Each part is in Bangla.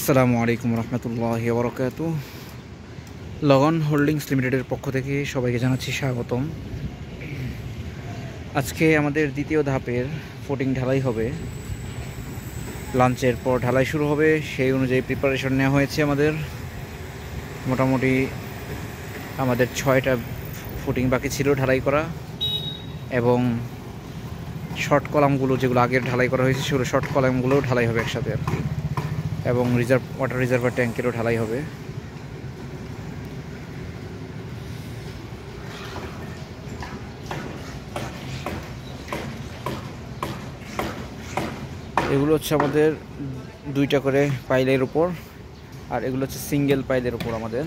আসসালামু আলাইকুম রহমতুল্লাহি ওয়া বারাকাতুহু। লগন হোল্ডিংস লিমিটেডের পক্ষ থেকে সবাইকে জানাচ্ছি স্বাগতম। আজকে আমাদের দ্বিতীয় ধাপের ফুটিং ঢালাই হবে। লাঞ্চের পর ঢালাই শুরু হবে, সেই অনুযায়ী প্রিপারেশন নেওয়া হয়েছে। মোটামুটি আমাদের 6টা ফুটিং বাকি ছিল ঢালাই করা, এবং শর্ট কলামগুলো যেগুলো আগের ঢালাই করা হয়েছে সেগুলো শর্ট কলামগুলোও ঢালাই হবে একসাথে আর কি, এবং ওয়াটার রিজার্ভার ট্যাঙ্কেরও ঢালাই হবে। এগুলো হচ্ছে আমাদের 2টা করে পাইলের উপর, আর এগুলো হচ্ছে সিঙ্গেল পাইলের উপর আমাদের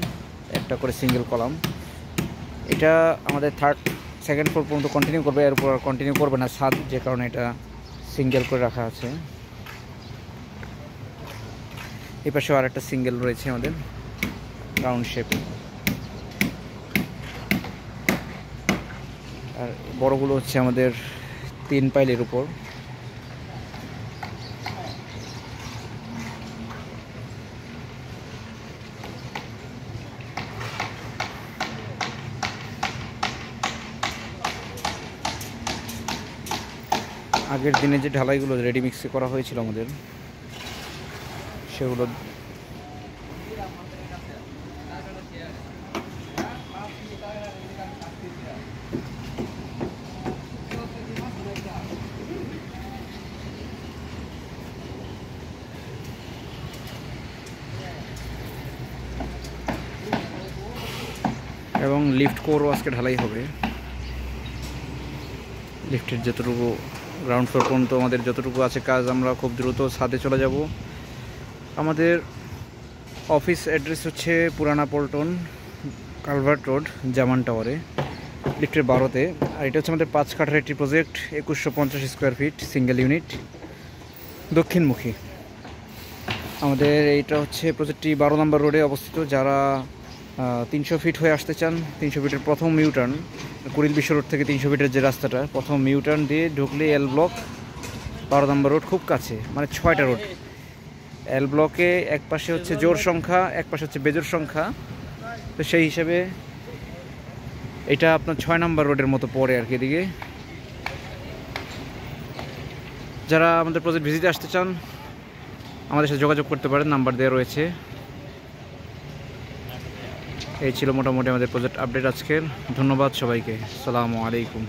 একটা করে সিঙ্গেল কলাম। এটা আমাদের সেকেন্ড ফ্লোর পর্যন্ত কন্টিনিউ করবে, এর উপর আর কন্টিনিউ করবে না ছাদ, যে কারণে এটা সিঙ্গেল করে রাখা আছে। এই পাশেও আর একটা সিঙ্গেল রয়েছে আমাদের রাউন্ড শেপ, আর বড়গুলো হচ্ছে আমাদের 3 পাইলের উপর। আগের দিনে যে ঢালাইগুলো রেডি মিক্সে করা হয়েছিল আমাদের, সেগুলো এবং লিফট কোরও আজকে ঢালাই হবে। লিফটের যতটুকু গ্রাউন্ড ফ্লোর পর্যন্ত আমাদের যতটুকু আছে কাজ, আমরা খুব দ্রুত ছাদে চলে যাব। আমাদের অফিস অ্যাড্রেস হচ্ছে পুরানা পল্টন, কালভার্ট রোড, জামান টাওয়ারে, লিফটের 12তে। আর এটা হচ্ছে আমাদের 5 কাঠার একটি project, 2150 square feet, single unit, দক্ষিণমুখী। আমাদের এইটা হচ্ছে প্রজেক্টটি 12 নম্বর রোডে অবস্থিত। যারা 300 ফিট হয়ে আসতে চান, 300 ফিটের প্রথম ইউটার্ন, কুড়িল বিশ্ব রোড থেকে 300 ফিটের যে রাস্তাটা, প্রথম ইউটার্ন দিয়ে ঢুকলে এল ব্লক 12 নম্বর রোড, খুব কাছে, মানে 6টা রোড। এল ব্লকে এক পাশে হচ্ছে জোড় সংখ্যা, এক পাশে হচ্ছে বেজোড় সংখ্যা, তো সেই হিসাবে এটা আপনার 6 নম্বর রোডের মতো পড়ে আর কি এদিকে। যারা আমাদের প্রজেক্ট ভিজিটে আসতে চান আমাদের সাথে যোগাযোগ করতে পারেন, নাম্বার দেওয়া রয়েছে। এই ছিল মোটামুটি আমাদের প্রজেক্ট আপডেট আজকের। ধন্যবাদ সবাইকে। আসসালামু আলাইকুম।